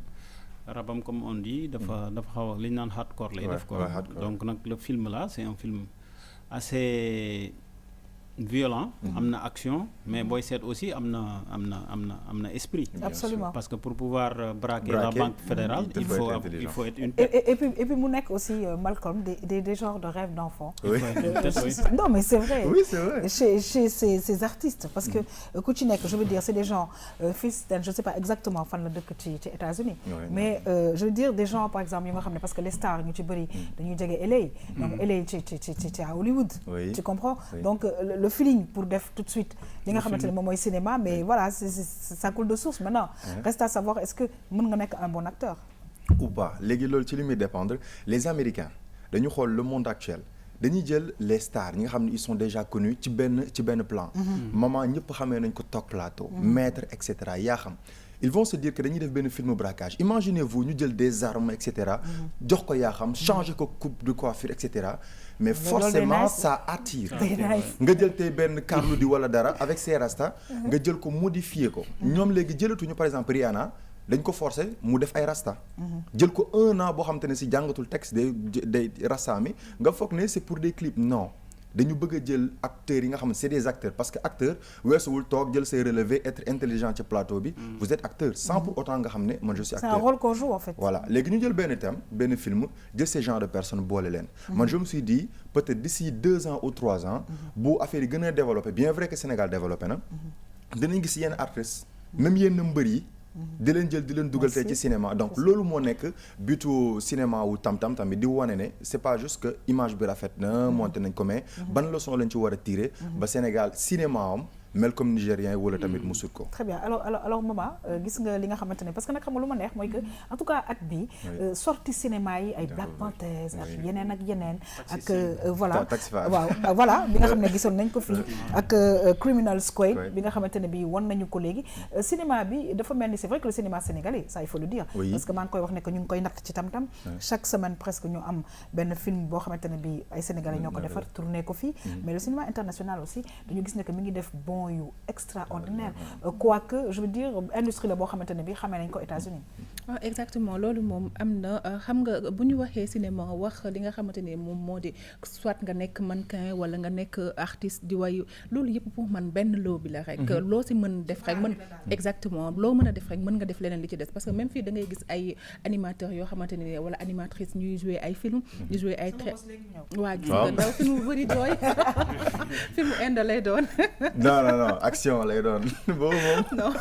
rabam comme on dit dafa xaw a li ñu naan hardcore lay def quoi donc nag le film là c'est un film assez violent am na action mais booy seet aussi am na esprit. Absolument. Parce que pour pouvoir braquer la banque fédérale il faut être une tête. Et puis mu nekk aussi Malcolm des genres de rêves d'enfant. Oui. Non mais c'est vrai. Oui c'est vrai. Chez ces artistes parce que ku ci nekk je veux dire c'est des gens je sais pas exactement fan la dëkk ci États-Unis mais je veux dire des gens par exemple yi nga xam ne parce que les stars ñu ci bëri dañuy jege LA donc LA ci à Hollywood. Tu comprends donc le feeling pour def tout de suite li nga xamante ne moom mooy cinéma mais voilà ça coule de source maintenant reste à savoir est-ce que mën nga nekk un bon acteur ou pas léegi loolu ci li muy dépendre les Américains dañu xool le monde actuel dañuy jël les stars ñi nga xam ne ils sont déjà connus ci benn plan maman ñëpp xamee nañ ko toog plateau maître et cetera yaa xam ils vont se dire que dañuy def benn film braquage imaginez-vous ñu jël des armes et cetera jox ko yaa xam changer ko coupe de coiffure et cetera mais forcément ça attire nga jël tey benn Carlou D wala dara avec ses rasta nga jël ko modifier ko ñoom léegi jëlatuñu par exemple Rihanna dañ ko forcer mu def ay rasta jël ko 1 an boo xam te ne si jàngatul texte day rasta mi nga foog ne c'est pour des clips non dañu bëgg a jël acteurs yi nga xam ne c'est des acteurs parce que acteur weesuwul toog jël say relevé être intelligent ci plateau bi vous êtes acteur sans pour autant nga xam ne man je suis acteur. c'est un rôle qu'on joue en fait. voilà léegi ñu jël benn thème benn film jël ces genres de personnes boole leen man je me suis dit peut-être d'ici 2 ans ou 3 ans bu affaire yi gën a développé bien vrai que Sénégal développé na dinañ gis yenn artistes même yenn mbër yi di leen jël di leen dugal tey ci cinéma donc loolu moo nekk butu cinéma wu tam-tam tamit di wane ne c'est pas juste que image bi rafet na monté nañ ko mais ban leçon lañ ci war a tirer ba Sénégal cinéma am mel comme nigérien wala tamit mu sut ko. très bien alors maman gis nga li nga xamante ne parce que nag xam nga lu ma neex mooy que en tout cas at bi sorti cinéma yi ay Black Panthers ak yeneen ak voilà waaw voilà bi nga xam ne gisoon nañ ko fii ak Criminal Squad bi nga xamante ne bi won nañu ko léegi cinéma bi dafa mel ni c'est vrai que le cinéma sénégalais ça il faut le dire parce que maa ngi koy wax ne que ñu ngi koy natt ci tam-tam chaque semaine presque ñu am benn film boo xamante ne bi ay sénégalais ñoo ko defar tourné ko fii mais le cinéma international aussi dañu gis ne que mi ngi def yu extraordinaire quoique je veux dire industrie la boo xamante ne bi xamee nañ ko États-Unis exactement loolu moom am na xam nga bu ñu waxee cinéma wax li nga xamante ne moom moo di soit nga nekk mannequin wala nga nekk artiste di wayu loolu yëpp pour man benn loo bi la rek loo si mën def rek mën exactement loo mën a def rek mën nga def leneen li ci des parce que même fii da ngay gis ay animateurs yoo xamante ne wala animatrices ñuy jouer ay film di jouer ay waa gis nga ndaw film bu bëri jooy film indo lay doon non action lay doon boobu moom. non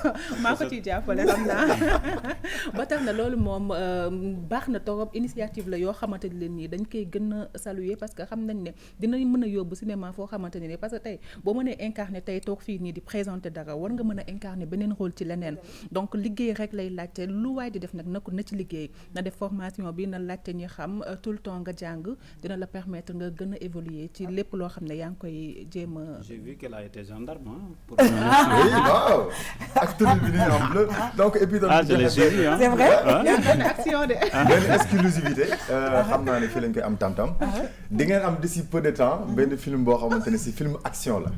maa ko ciy jàppale xam naa ba tax na loolu moom baax na torop initiative la yoo xamante ne nii dañ koy gën a saluer parce que xam nañ ne dinañ mën a yóbbu cinéma foo xamante ne nii parce que tey boo mënee incarner tey toog fii nii di présenter dara war nga mën a incarner beneen rôle ci leneen donc liggéey rek lay laajte lu waay di def nag na ci liggéey na def formation bi na laajte ñi xam tout le temps nga jàng dina la permettre nga gën a évoluer ci lépp loo xam ne yaa ngi koy jéem a. J'ai vu qu'elle a été gendarme pour oui waaw acteur bi nii en bleu donc et puis je l'ai suivi c'est vrai yaa benn action de benn exclusivité xam naa ne fii lañ koy am tam-tam di ngeen am d'ici peu de temps benn film boo xamante ne si film action la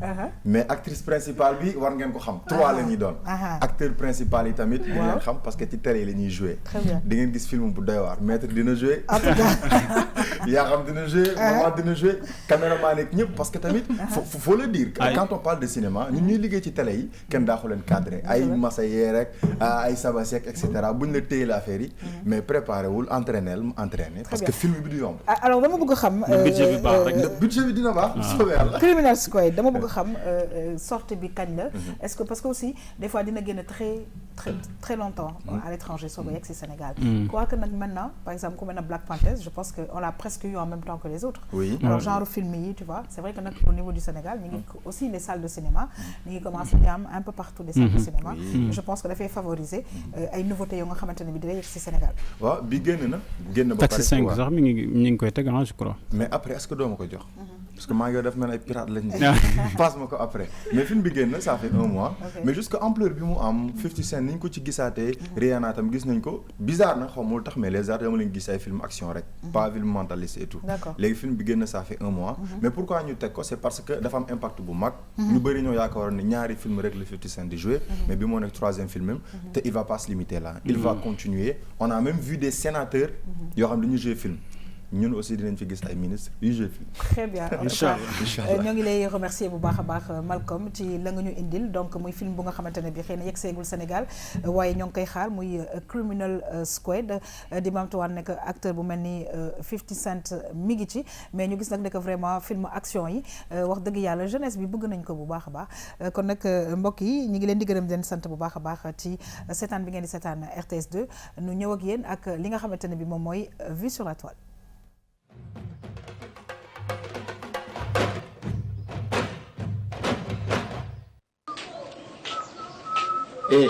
mais actrice principale bi war ngeen ko xam 3 la ñuy doon acteur principal yi tamit di ngeen xam parce que ci télé yi la ñuy jouer di ngeen gis film bu doy waar maître dina jouer yaa xam dina jouer maman dina jouer caméraman ak ñëpp parce que tamit faut le dire quand on parle de cinéma ñun ñuy liggéey ci télé yi kenn daaxu leen cadré ay masa yee rek ay sabasek et cetera buñ la téye l'affaire yi mais préparé wul entraîner parce que film bi du yomb alors dama bëgg xam budget bi baax rek budget bi dina baax soobee yàlla Criminal Squad dama bëgg xam sortie bi kañ la est-ce que parce que aussi des fois dina génn très longtemps à l'étranger soo ko yegg si Sénégal quoique nag maintenant par exemple ku mel ne Black Panthers je pense que on l'a presque eu en même temps que les autres alors genre film yi tu vois c'est vrai que nag au niveau du Sénégal ñu ngi aussi les salles de cinéma ñu ngi commencé di am un peu partout des salles de cinéma je pense que dafay favoriser ay nouveautés yoo nga xamante ne bi dina yegg si Sénégal waaw bi génn ba pare Taxi 5 sax mi ngi koy teg je crois mais après est-ce que doo ma ko jox parce que maa ngi def mel ay pirate lañ passe ma ko après mais film bi génn ça fait 1 mois mais jusque ampleur bi mu am 50 Cent ni ñu ko ci gisaatee Rihanna tam gis nañ ko bizarre na xaw ma lu tax mais les arts dama leen gis ay film action rek pas film mentaliste et tout léegi film bi génn ça fait 1 mois mais pourquoi ñu teg ko c'est parce que dafa am impact bu mag ñu bëri ñoo yaakaaroon ne ñaari film rek le 50 Cent di jouer mais bi moo nekk 3e film te il va pas se limiter là il va continuer on a même vu des sénateurs yoo xam dañuy jouer film ñun aussi dinañ fi gis ay ministres yu jeu film. très bien inchallah ñoo ngi lay remercier bu baax a baax Malcolm ci la nga ñu indil donc muy film bu nga xamante ne bi xëy na yegg seegul Sénégal waaye ñoo ngi koy xaar muy Criminal Squad di Mamtuwaan nekk acteur bu mel ni 50 Cent mi ngi ci mais ñu gis nag ne que vraiment film action yi wax dëgg yàlla jeunesse bi bëgg nañ ko bu baax a baax kon nag mbokk yi ñu ngi leen di gërëm di leen sant bu baax a baax ci seetaan bi ngeen di seetaan RTS 2 nu ñëw ak yéen ak li nga xamante ne bi moom mooy Vue sur la toile. Hé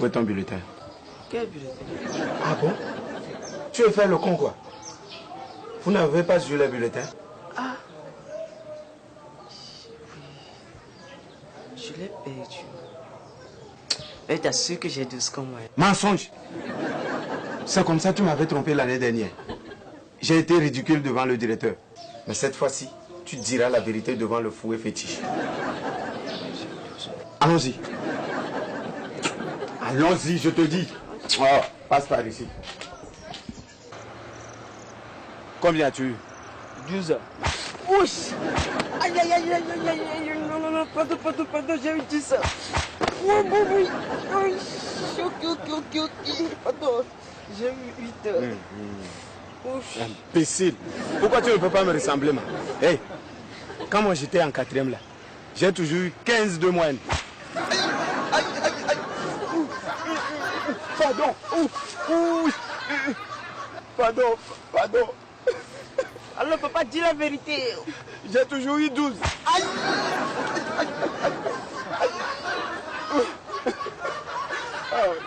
Où est ton bulletin? Quel bulletin? Ah bon? Tu veux faire le con quoi? Vous n'avez pas eu le bulletin? Ah je l'ai perdu. Et t'as su que j'ai 12 comme moi. Mensonge! C'est comme ça que tu m'avais trompé l'année dernière. J'ai été ridicule devant le directeur. Mais cette fois-ci, tu diras la vérité devant le fouet fétiche. Allons-y. Allons-y, je te dis. Oh, passe par ici. Combien as-tu eu? 12 ans. Ouch! Aïe, aïe, aïe, aïe, aïe, aïe, aïe, non, pardon, j'ai eu 10 ans. Oui. Ok, pardon. J'ai eu 8 ans. Ouf. Imbécile. Pourquoi tu ne peux pas me ressembler, man? Hey, quand moi j'étais en 4e là, j'ai toujours eu 15 de moyenne. Aïe. Pardon. Pardon. Alors, papa, dis la vérité. J'ai toujours eu 12. Aïe.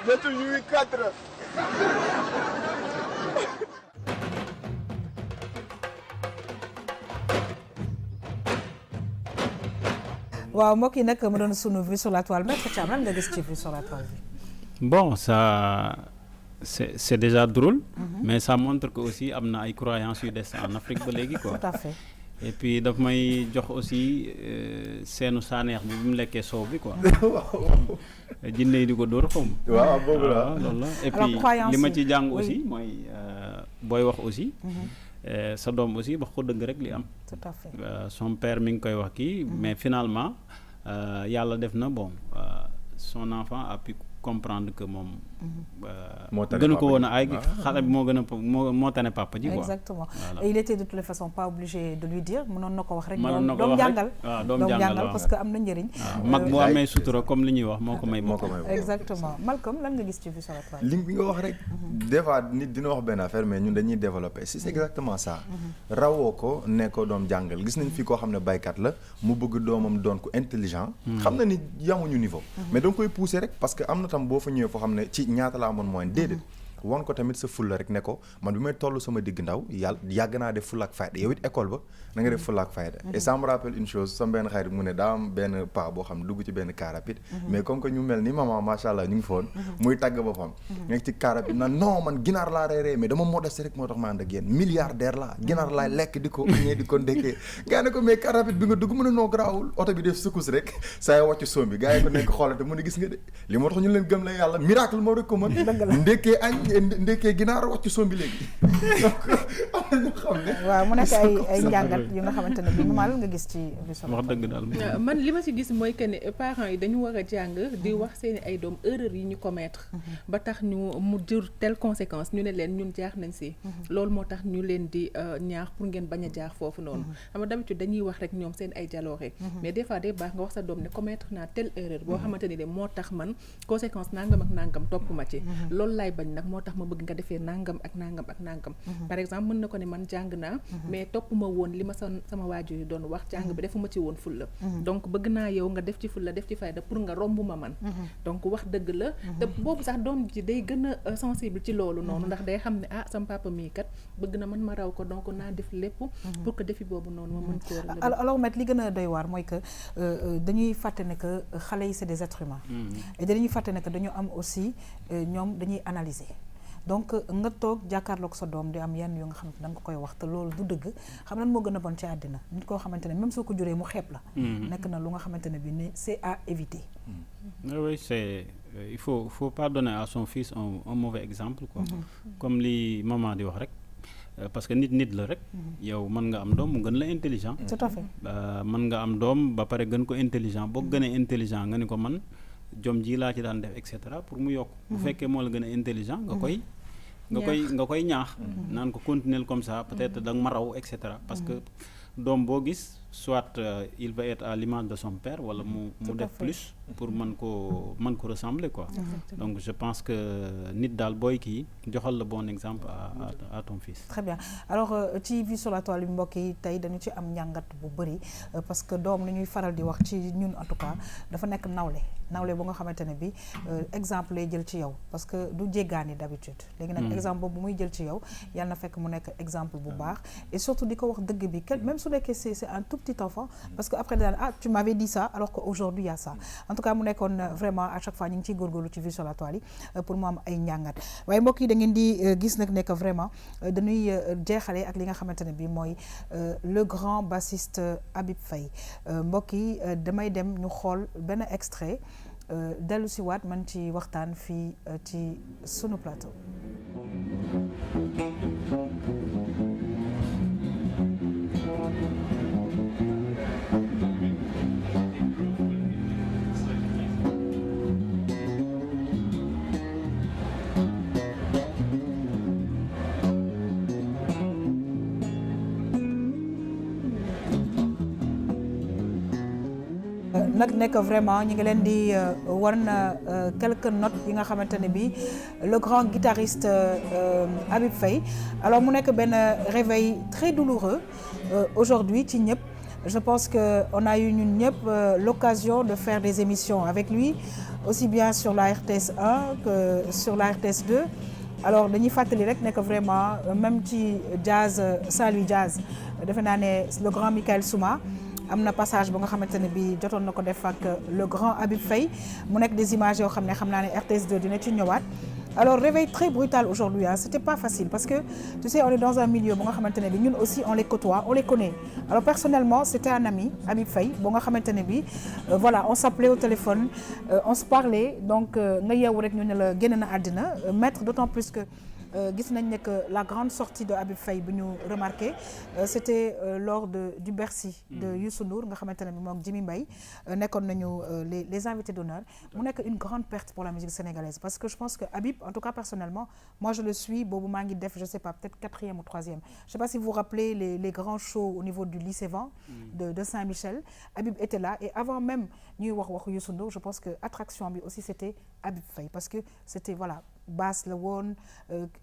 J'ai toujours eu 4. waaw mbokk yi nag ma doon sunu vue sur la toile Maître Thiam lan nga gis ci vue sur la toile bi. Bon, ça c'est déjà drôle, mais ça montre que aussi am na ay croyances yu des en Afrique ba léegi quoi. Tout à fait. Et puis daf may jox aussi seenu saaneex bi mu lekkee soow bi quoi. jinne yi di ko dóor xaw ma. waaw boobu la loolu la. Et puis li ma ci jàng aussi mooy booy wax aussi. sa doom aussi wax ko dëgg rek li am. Tout à fait. Son père mi ngi koy wax kii mais finalement yàlla def na bon son enfant a pu comprendre que moom. gënu ko woon a ay xale bi moo gën a moo tane papa ji quoi. Exactement. Et il était de toutes les façons pas obligé de lui dire mënoon na ko wax rek. mënoon na ko wax rek doom jàngal parce que am na njëriñ. mag bu amee sutura comme li ñuy wax moo ko may. Exactement. Malcolm lan nga gis ci vue sur la toile. li nga wax rek des fois nit dina wax benn affaire mais ñun dañuy développer si c'est exactement ça. rawoo ko ne ko doom jàngal gis nañ fi koo xam ne baykat la mu bëgg doomam doon ko intelligent. xam na ni yamuñu niveau. mais da nga koy pousser rek parce que am na tam boo fa ñëwee foo xam ne ci ñaata la amoon moyen déedéet wan ko tamit sa fulla rek ne ko man bi may toll sama digg ndaw yàgg naa def fulla ak fayda yow it école ba na nga def fulla ak fayda et ça me rappelle une chose sama benn xarit mu ne daa am benn paa boo xam ne dugg ci benn car rapide mais comme que ñu mel ni maman macha allah ñu ngi foon muy tàgg boppam nekk ci car rapide naan non man ginaar laa reeree mais dama modeste rek moo tax ma ànd ak yéen milliardaire laa ginaar laay lekk di ko añee di ko ndekkee gars ne ko mais car rapide bi nga dugg mu ne noo garaawul oto bi def secousse rek saa yoo wàcc soom bi gars yi ko nekk xoolate mu ne gis nga de li moo tax ñu leen gëm la yàlla miracle moo rek ko mën ndekkee añ ndekkee ginaar wàcc sombi léegi donc am na ñoo xam ne waaw mu nekk ay njàngat yu nga xamante ne bi normal nga gis ci wax dëgg daal man li ma ci gis mooy que ne parents yi dañu war a jàng di wax seeni ay doom erreur yi ñu commettre ba tax ñu mu jur telle conséquence ñu ne leen ñun jaar nañ si loolu moo tax ñu leen di ñaax pour ngeen bañ a jaar foofu noonu xam nga d'habitude dañuy wax rek ñoom seen ay jaloore mais des fois day baax nga wax sa doom ne commettre naa telle erreur boo xamante ni de moo tax man conséquence nangam ak nangam topp ma ci loolu laay bañ nag moo tax ma bëgg nga defee nangam ak nangam ak nangam par exemple mën na ko ne man jàng naa mais topp ma woon li ma sama waajur yi doon wax jàng bi defuma ci woon fulla donc bëgg naa yow nga def ci fulla def ci fayda pour nga romb ma man donc wax dëgg la te boobu sax doom ji day gën a sensible ci loolu noonu ndax day xam ne ah sama papa mii kat bëgg na man ma raw ko donc naa def lépp pour que defi boobu noonu ma mën ko alors met li gën a doy waar mooy que dañuy fàtte ne que xale yi c'est des êtres humains et dañuy fàtte ne que dañu am aussi ñoom dañuy analyser donc nga toog jàkkaarloog sa doom di am yenn yoo nga xamante ne da nga koy wax te loolu du dëgg xam nan moo gën a bon ci àddina nit koo xamante ne même soo ko juree mu xeeb la nekk na lu nga xamante ne bi ne c'est à éviter. Oui, c'est il faut pas donner à son fils un mauvais exemple quoi. Comme li maman di wax rek parce que nit la rek yow mën nga am doom mu gën la intelligent. Tout à fait. mën nga am doom ba pare gën ko intelligent boo gënee intelligent nga ni ko man jom ji laa ci daan def et cetera pour mu yokk bu fekkee moo la gën a intelligent nga koy ñaax naan ko continuer comme ça peut-être da nga ma raw et cetera parce que doom boo gis soit il va être à l'image de son père wala mu def plus pour mën ko ressembler quoi. Donc je pense que nit daal booy kii joxal le bon exemple à ton fils. Très bien alors ci vue sur la toile bi mbokk yi tey dañu ci am njàngat bu bëri parce que doom li ñuy faral di wax ci ñun en tout cas dafa nekk nawle bu nga xamante ne bi exemple lay jël ci yow parce que du jéggaani d'habitude léegi nag exemple boobu muy jël ci yow yàlla na fekk mu nekk exemple bu baax et surtout di ko wax dëgg bi même su nekkee c'est un tout petit enfant parce que après daan tu m'avais dit ça alors qu'aujourd'hui il y a ça en tout cas mu nekkoon vraiment à chaque fois ñu ngi ciy góorgóorlu ci vue sur la toile yi pour mu am ay njàngat waaye mbokk yi da ngeen di gis nag ne que vraiment dañuy jeexale ak li nga xamante ne bi mooy le grand bassiste Habib Faye mbokk yi damay dem ñu xool benn extrait dellu si waat man ci waxtaan fii ci sunu plateau. nag nekk vraiment ñu ngi leen di wan quelques notes yi nga xamante ne bi le grand guitariste Habib Faye alors mu nekk benn réveil très douloureux aujourd'hui ci ñëpp. Je pense qu'on a eu ñun ñëpp l'occasion de faire des émissions avec lui aussi bien sur la RTS 1 que sur la RTS 2 alors dañuy fàttali rek nekk vraiment même ci jazz Saint-Louis jazz defe naa ne le grand Michael Souma am na passage ba nga xamante ne bi jotoon na ko def ak le grand Habib Faye mu nekk des images yoo xam naa ne RTS 2 dina ci ñëwaat. Alors réveil très brutal aujourd'hui hein, c'était pas facile parce que tu sais on est dans un milieu bu nga xamante ne bi ñun aussi on les côtoie on les connaît alors personnellement c'était un ami Habib Faye bu nga xamante ne bi voilà on s'appelait au téléphone on se parlait donc nga yeewu rek ñu ne la génn na àddina maître d'autant plus que gis nañ ne que la grande sortie de Habib Faye bu ñu remarqué c'était lors du Bercy de Youssou Ndour nga xamante ne bi moom Jimmy Mbaye nekkoon nañu les invités d'honneur mu nekk une grande perte pour la musique sénégalaise parce que je pense que Habib en tout cas personnellement moi je le suis boobu maa ngi def je sais pas peut-être 4e ou 3e je sais pas si vous vous rappelez les grands shows au niveau du lycée Van de Saint-Michel Habib était là et avant même ñuy wax Youssou Ndour je pense que attraction bi aussi c'était Habib Faye parce que c'était voilà basse la woon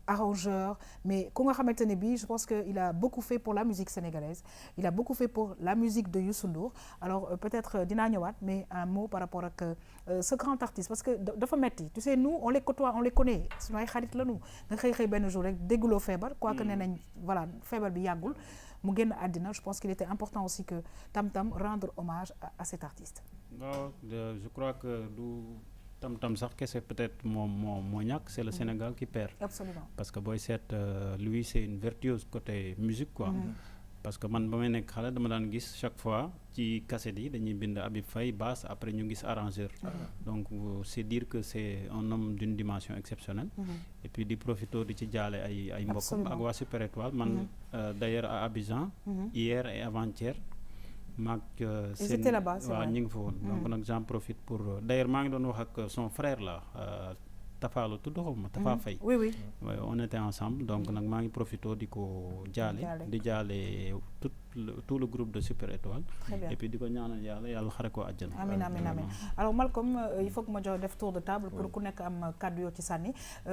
arrangeur mais ku nga xamante ne bi je pense que il a beaucoup fait pour la musique sénégalaise il a beaucoup fait pour la musique de Youssou Ndour alors peut-être dinaa ñëwaat mais un mot par rapport ak ce grand artiste parce que dafa metti tu sais nous on les côtoie on les connaît suñu ay xarit la ñu nga xëy benn jour rek dégguloo feebar quoique nee nañ voilà feebar bi yàggul mu génn àddina je pense qu'il était important aussi que Tam Tam rendre hommage à cet artiste. Non, je crois que Tam Tam sax kese peut-être moo ñàkk c'est le Sénégal qui perd. Absolument. Parce que booy seet lui c'est une virtuose côté musique quoi. Parce que man ba may nekk xale dama daan gis chaque fois ci cassette yi dañuy bind Habib Faye basse après ñu gis arrangeur. Donc c'est dire que c'est un homme d'une dimension exceptionnelle. Et puis di profito di ci jaale ay mbokkam ak waa Super Étoile man d'ailleurs à Abidjan. Hier et avant-hier. maag seen waaw ñu ngi fa woon donc nag j'en profite pour d'ailleurs maa ngi doon wax ak son frère là Tafa la tudd xaw ma Tafa Faye oui on était ensemble donc nag maa ngi profité di ko jaale di jaale tout le groupe de Super Étoile et puis di ko ñaanal yàlla xare ko àjjana amiin alors Malcolm il faut que ma jox def tour de table pour ku nekk am kàddu yoo ci sànni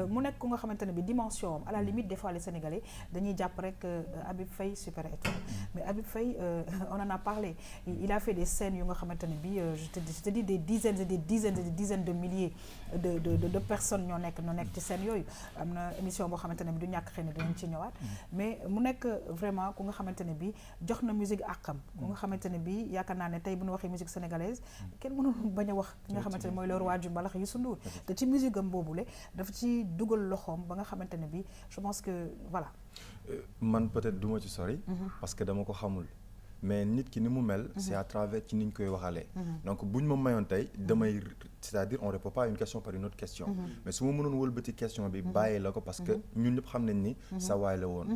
mu nekk ku nga xamante ne bi dimension à la limite des fois les Sénégalais dañuy jàpp rek Habib Faye Super Étoile mais Habib Faye on en a parlé il a fait des scènes yu nga xamante ne bi je te dis des dizaines et des dizaines et des dizaines de milliers de personnes ñoo nekk ci scène yooyu am na émission boo xamante ne bi du ñàkk xëy na dinañ ci ñëwaat mais mu nekk vraiment ku nga xamante ne bi jox na musique àqam ku nga xamante ne bi yaakaar naa ne tey bu ñu waxee musique sénégalaise kenn mënul bañ a wax ki nga xamante ne mooy le roi du mbalax Youssou Ndour te ci musique am boobule dafa ci dugal loxoom ba nga xamante ne bi je pense que voilà man peut-être du ma ci sori parce que dama ko xamul mais nit ki ni mu mel c'est à travers ci ni ñu koy waxalee donc buñ ma mayoon tey damay c'est-à-dire on répond pas à une question par une autre question mais su ma mënoon wëlbati question bi bàyyi la ko parce que ñun ñëpp xam nañ ni sa waay la woon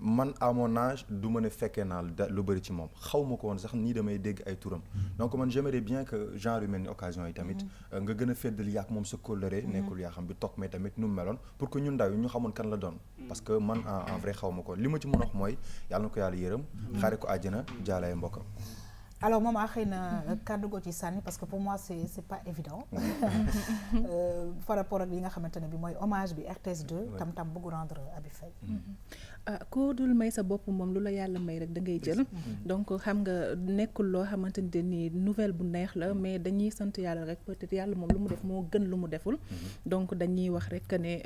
man à mon âge du ma ne fekkee naa lu bëri ci moom xaw ma ko woon sax nii damay dégg ay turam donc man j'aimerais bien que genre yu mel ni occasion yi tamit nga gën a feddali yaak moom sa kóllëre nekkul yaa xam bi toog mais tamit nu mu meloon pour que ñun ndaw yi ñu xamoon kan la doon parce que man en vrai xaw ma ko li ma ci mën a wax mooy yàlla na ko yàlla yërëm xaare ko àjjana jaale ay mbokkam alors moom xëy na kàddu go ci sànni parce que pour moi c'est pas évident par rapport ak li nga xamante ne bi mooy hommage bi RTS 2 Tam Tam bëgg rendre Habib Faye koo dul may sa bopp moom lu la yàlla may rek da ngay jël donc xam nga nekkul loo xamante ni nouvelle bu neex la mais dañuy sant yàlla rek peut-être yàlla moom lu mu def moo gën lu mu deful donc dañuy wax rek ne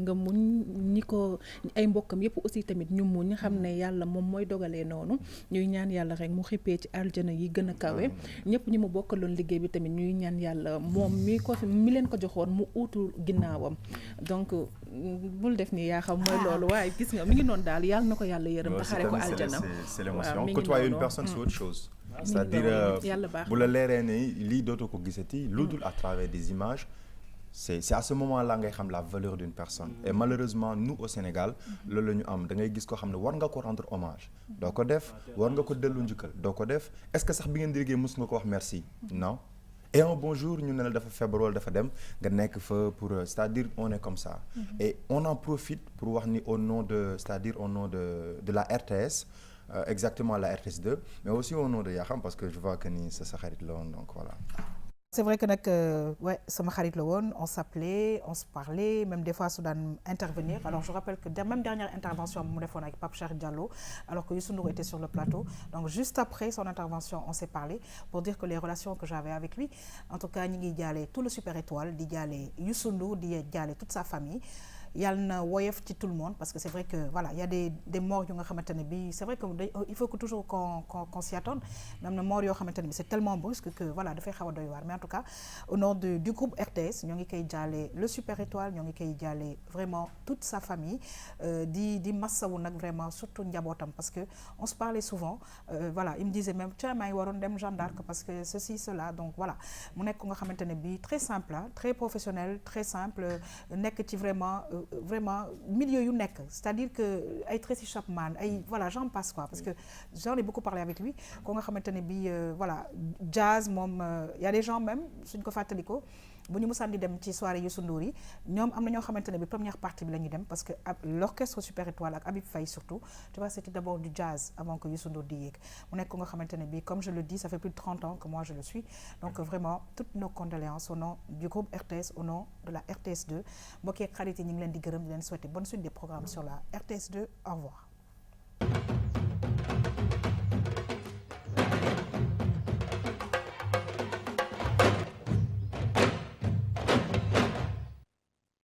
nga muñ ñi ko ay mbokkam yëpp aussi tamit ñu muñ xam ne yàlla moom mooy dogalee noonu ñuy ñaan yàlla rek mu xippee ci aljana yi gën a kawe ñëpp ñi mu bokkaloon liggéey bi tamit ñuy ñaan yàlla moom mi leen ko joxoon mu uutu ginnaawam donc bul def ni yaa xam mooy loolu waaye gis nga mi ngi noonu daal yàlla na ko yàlla yërëm te xare ko aljana c'est l'émotion côtoyer une personne c'est autre chose c'est-à-dire bu la leeree ne lii dootoo ko gisati lu dul à travers des images c'est à ce moment-là ngay xam la valeur d'une personne et malheureusement nous au Sénégal loolu la ñu am da ngay gis ko xam ne war nga ko rendre hommage doo ko def war nga ko dellu njukkal doo ko def est-ce que sax bi ngeen di liggéey mos nga ko wax merci non et un bon jour ñu ne la dafa feebar wala dafa dem nga nekk fa pour c'est-à-dire on est comme ça et on en profite pour wax ni au nom de c'est-à-dire au nom de la RTS exactement la RTS2 mais aussi au nom de Yaxam parce que je vois que ni sa xarit la woon donc voilà. C'est vrai que nag ouais sama xarit la woon on s'appelait on se parlait même des fois su daan intervenir alors je rappelle que même dernière intervention mu defoon avec Pape Cheikh Diallo alors que Youssou Ndour était sur le plateau donc juste après son intervention on s'est parlé pour dire que les relations que j'avais avec lui en tout cas ñi ngi jaale tout le Super Étoile di jaale Youssou Ndour di jaale toute sa famille yàlla na woyof ci tout le monde parce que c'est vrai que voilà il y a des morts yu nga xamante ne bi c'est vrai que il faut que toujours qu'on s'y attende même na morts yoo xamante ne bi c'est tellement brusque que voilà dafay xaw a doy waar mais en tout cas au nom du groupe RTS ñoo ngi koy jaale le Super Étoile ñoo ngi koy jaale vraiment toute sa famille di massawu nag vraiment surtout njabootam parce que on se parlait souvent voilà il me disait même tiens maa ngi waroon dem Jeanne d'Arc parce que ceci cela donc voilà mu nekk nga xamante ne bi très simple très professionnel très simple nekk ci vraiment milieu yu nekk c'est-à-dire que ay Tracy Chapman ay voilà j'en passe quoi parce que j'en ai beaucoup parlé avec lui ko nga xamante ne bi voilà jazz moom y a des gens même suñ ko fàttaliko bu ñu musaan di dem ci soirée Youssou Ndour yi ñoom am na ñoo xamante ne bi première partie bi la ñuy dem parce que l'orchestre Super Étoile ak Habib Faye surtout tu vois c'était d'abord du jazz avant que Youssou Ndour di yéeg mu nekk ko nga xamante ne bi comme je le dis ça fait plus de 30 ans que moi je le suis donc vraiment toutes nos condoléances au nom du groupe RTS au nom de la RTS2 mbokk yeeg xarit yi ñu ngi leen di gërëm di leen souhaiter bonne suite des programmes sur la RTS2 au revoir